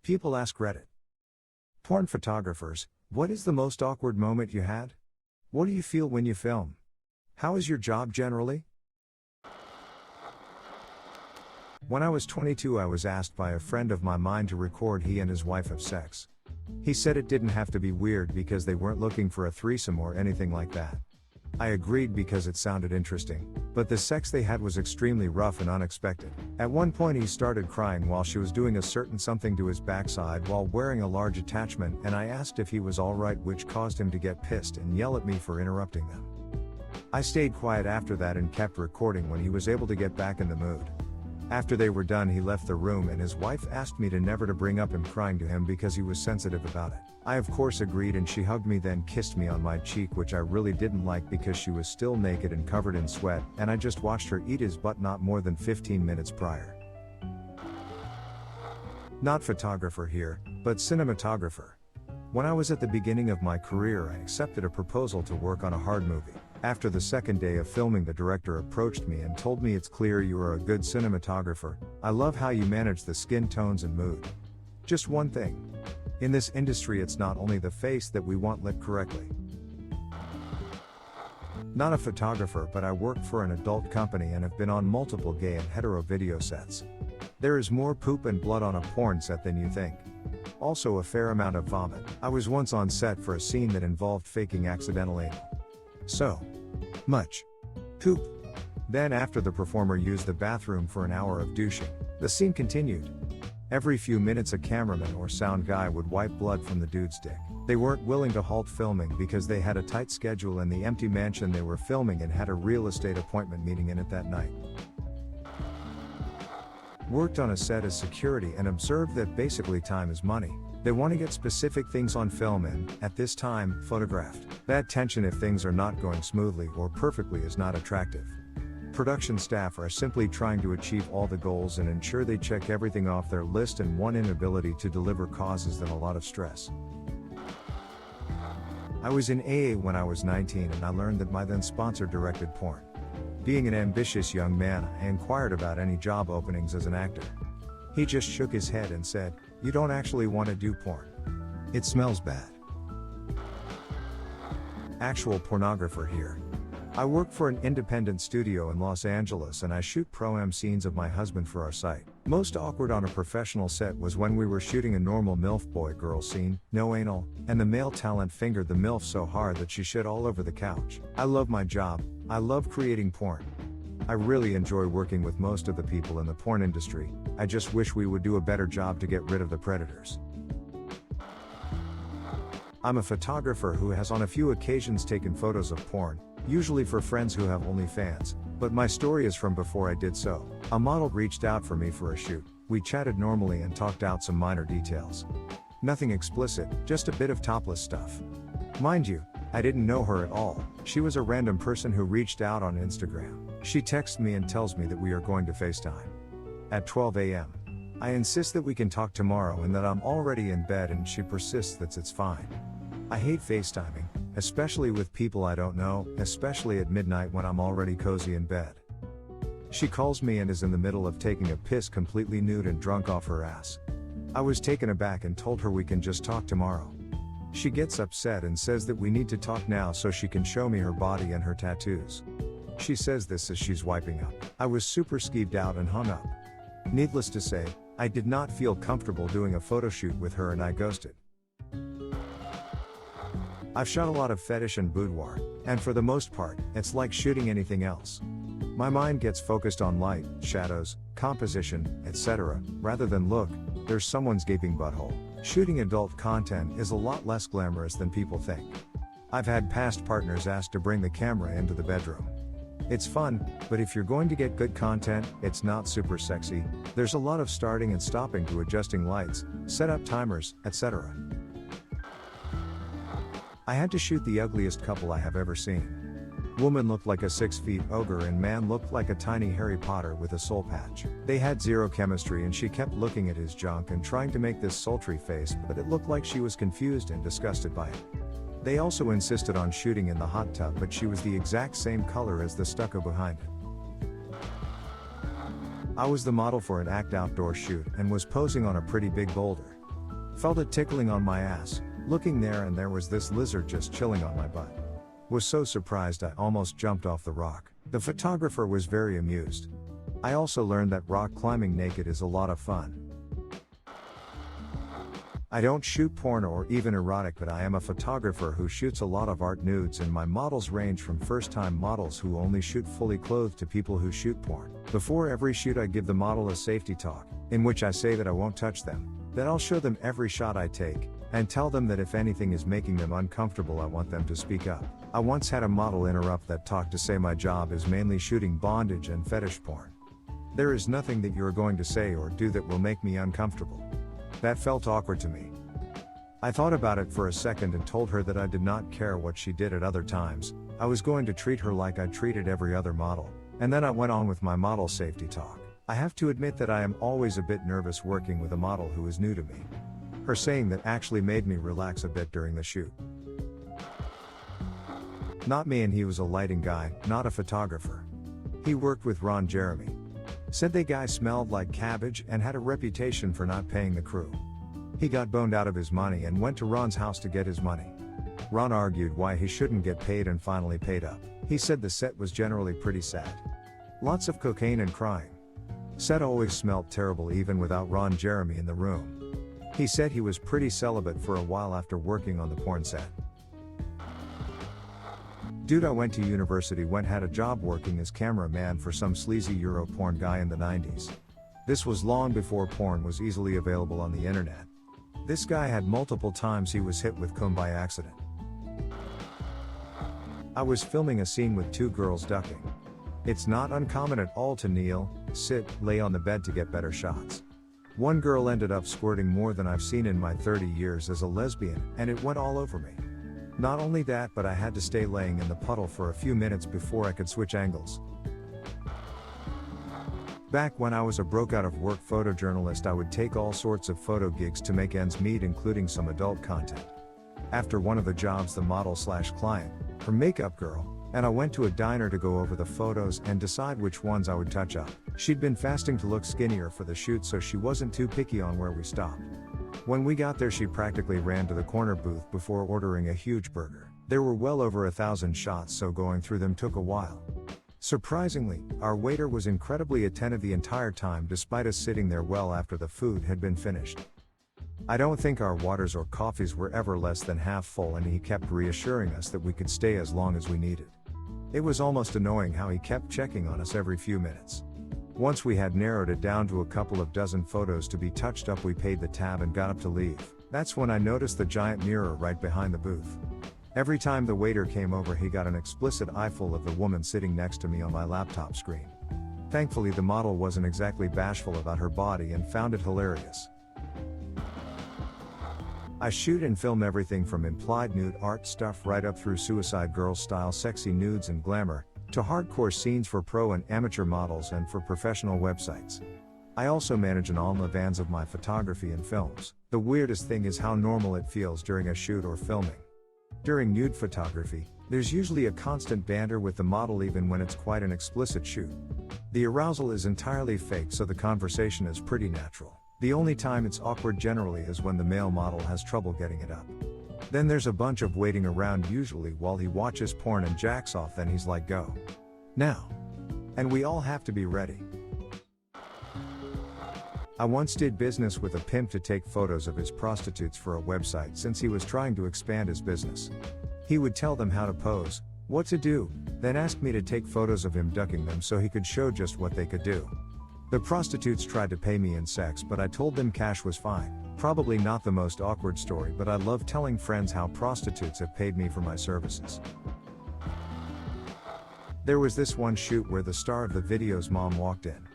People ask Reddit. Porn photographers, what is the most awkward moment you had? What do you feel when you film? How is your job generally? When I was 22, I was asked by a friend of mine to record he and his wife have sex. He said it didn't have to be weird because they weren't looking for a threesome or anything like that. I agreed because it sounded interesting, but the sex they had was extremely rough and unexpected. At one point he started crying while she was doing a certain something to his backside while wearing a large attachment, and I asked if he was alright, which caused him to get pissed and yell at me for interrupting them. I stayed quiet after that and kept recording when he was able to get back in the mood. After they were done, he left the room and his wife asked me to never to bring up him crying to him because he was sensitive about it. I of course agreed, and she hugged me then kissed me on my cheek, which I really didn't like because she was still naked and covered in sweat, and I just watched her eat his butt not more than 15 minutes prior. Not photographer here, but cinematographer. When I was at the beginning of my career, I accepted a proposal to work on a hard movie. After the second day of filming, the director approached me and told me, "It's clear you are a good cinematographer. I love how you manage the skin tones and mood. Just one thing. In this industry, it's not only the face that we want lit correctly." Not a photographer, but I work for an adult company and have been on multiple gay and hetero video sets. There is more poop and blood on a porn set than you think. Also a fair amount of vomit. I was once on set for a scene that involved faking accidental anal. So much poop. Then after the performer used the bathroom for an hour of douching, the scene continued. Every few minutes a cameraman or sound guy would wipe blood from the dude's dick. They weren't willing to halt filming because they had a tight schedule in the empty mansion they were filming and had a real estate appointment meeting in it that night. Worked on a set as security and observed that basically time is money. They want to get specific things on film and, at this time, photographed. That tension if things are not going smoothly or perfectly is not attractive. Production staff are simply trying to achieve all the goals and ensure they check everything off their list, and one inability to deliver causes them a lot of stress. I was in AA when I was 19 and I learned that my then sponsor directed porn. Being an ambitious young man, I inquired about any job openings as an actor. He just shook his head and said, "You don't actually want to do porn. It smells bad." Actual pornographer here. I work for an independent studio in Los Angeles and I shoot pro-am scenes of my husband for our site. Most awkward on a professional set was when we were shooting a normal MILF boy-girl scene, no anal, and the male talent fingered the MILF so hard that she shit all over the couch. I love my job. I love creating porn. I really enjoy working with most of the people in the porn industry. I just wish we would do a better job to get rid of the predators. I'm a photographer who has on a few occasions taken photos of porn, usually for friends who have OnlyFans, but my story is from before I did so. A model reached out for me for a shoot. We chatted normally and talked out some minor details. Nothing explicit, just a bit of topless stuff. Mind you, I didn't know her at all. She was a random person who reached out on Instagram. She texts me and tells me that we are going to FaceTime. At 12 a.m. I insist that we can talk tomorrow and that I'm already in bed, and she persists that it's fine. I hate FaceTiming, especially with people I don't know, especially at midnight when I'm already cozy in bed. She calls me and is in the middle of taking a piss completely nude and drunk off her ass. I was taken aback and told her we can just talk tomorrow. She gets upset and says that we need to talk now so she can show me her body and her tattoos. She says this as she's wiping up. I was super skeeved out and hung up. Needless to say, I did not feel comfortable doing a photo shoot with her and I ghosted. I've shot a lot of fetish and boudoir, and for the most part, it's like shooting anything else. My mind gets focused on light, shadows, composition, etc., rather than look, there's someone's gaping butthole. Shooting adult content is a lot less glamorous than people think. I've had past partners ask to bring the camera into the bedroom. It's fun, but if you're going to get good content, it's not super sexy. There's a lot of starting and stopping to adjusting lights, set up timers, etc. I had to shoot the ugliest couple I have ever seen. Woman looked like a 6-foot ogre and man looked like a tiny Harry Potter with a soul patch. They had zero chemistry and she kept looking at his junk and trying to make this sultry face, but it looked like she was confused and disgusted by it. They also insisted on shooting in the hot tub, but she was the exact same color as the stucco behind it. I was the model for an ACT outdoor shoot and was posing on a pretty big boulder. Felt it tickling on my ass, looking there, and there was this lizard just chilling on my butt. Was so surprised I almost jumped off the rock. The photographer was very amused. I also learned that rock climbing naked is a lot of fun. I don't shoot porn or even erotic, but I am a photographer who shoots a lot of art nudes, and my models range from first-time models who only shoot fully clothed to people who shoot porn. Before every shoot I give the model a safety talk, in which I say that I won't touch them, that I'll show them every shot I take, and tell them that if anything is making them uncomfortable I want them to speak up. I once had a model interrupt that talk to say my job is mainly shooting bondage and fetish porn. There is nothing that you're going to say or do that will make me uncomfortable. That felt awkward to me. I thought about it for a second and told her that I did not care what she did at other times. I was going to treat her like I treated every other model, and then I went on with my model safety talk. I have to admit that I am always a bit nervous working with a model who is new to me. Her saying that actually made me relax a bit during the shoot. Not me, and he was a lighting guy, not a photographer. He worked with Ron Jeremy. Said the guy smelled like cabbage and had a reputation for not paying the crew. He got boned out of his money and went to Ron's house to get his money. Ron argued why he shouldn't get paid and finally paid up. He said the set was generally pretty sad. Lots of cocaine and crying. Set always smelled terrible even without Ron Jeremy in the room. He said he was pretty celibate for a while after working on the porn set. Dude I went to university had a job working as cameraman for some sleazy Euro porn guy in the 90s. This was long before porn was easily available on the internet. This guy had multiple times he was hit with cum by accident. I was filming a scene with two girls ducking. It's not uncommon at all to kneel, sit, lay on the bed to get better shots. One girl ended up squirting more than I've seen in my 30 years as a lesbian, and it went all over me. Not only that, but I had to stay laying in the puddle for a few minutes before I could switch angles. Back when I was a broke out of work photojournalist, I would take all sorts of photo gigs to make ends meet, including some adult content. After one of the jobs, the model/client, her makeup girl, and I went to a diner to go over the photos and decide which ones I would touch up. She'd been fasting to look skinnier for the shoot, so she wasn't too picky on where we stopped. When we got there, she practically ran to the corner booth before ordering a huge burger. There were well over 1,000 shots, so going through them took a while. Surprisingly, our waiter was incredibly attentive the entire time, despite us sitting there well after the food had been finished. I don't think our waters or coffees were ever less than half full, and he kept reassuring us that we could stay as long as we needed. It was almost annoying how he kept checking on us every few minutes. Once we had narrowed it down to a couple of dozen photos to be touched up, we paid the tab and got up to leave. That's when I noticed the giant mirror right behind the booth. Every time the waiter came over, he got an explicit eyeful of the woman sitting next to me on my laptop screen. Thankfully, the model wasn't exactly bashful about her body and found it hilarious. I shoot and film everything from implied nude art stuff right up through Suicide Girls style sexy nudes and glamour, to hardcore scenes for pro and amateur models and for professional websites. I also manage an OnlyFans of my photography and films. The weirdest thing is how normal it feels during a shoot or filming. During nude photography, there's usually a constant banter with the model even when it's quite an explicit shoot. The arousal is entirely fake, so the conversation is pretty natural. The only time it's awkward generally is when the male model has trouble getting it up. Then there's a bunch of waiting around, usually while he watches porn and jacks off, then he's like, go. Now. And we all have to be ready. I once did business with a pimp to take photos of his prostitutes for a website since he was trying to expand his business. He would tell them how to pose, what to do, then ask me to take photos of him ducking them so he could show just what they could do. The prostitutes tried to pay me in sex, but I told them cash was fine. Probably not the most awkward story, but I love telling friends how prostitutes have paid me for my services. There was this one shoot where the star of the video's mom walked in.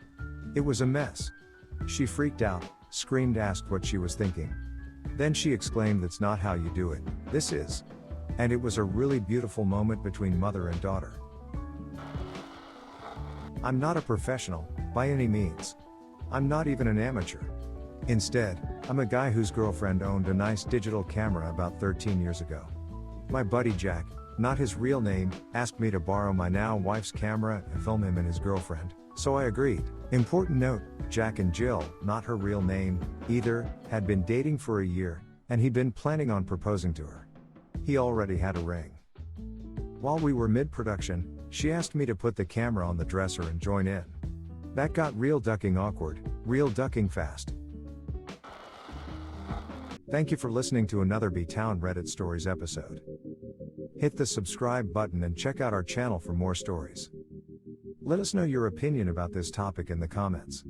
It was a mess. She freaked out, screamed, asked what she was thinking. Then she exclaimed, "That's not how you do it, this is." And it was a really beautiful moment between mother and daughter. I'm not a professional, by any means. I'm not even an amateur. Instead, I'm a guy whose girlfriend owned a nice digital camera about 13 years ago. My buddy Jack, not his real name, asked me to borrow my now wife's camera and film him and his girlfriend. So I agreed. Important note, Jack and Jill, not her real name, either, had been dating for a year, and he'd been planning on proposing to her. He already had a ring. While we were mid-production, she asked me to put the camera on the dresser and join in. That got real ducking awkward, real ducking fast. Thank you for listening to another B-Town Reddit Stories episode. Hit the subscribe button and check out our channel for more stories. Let us know your opinion about this topic in the comments.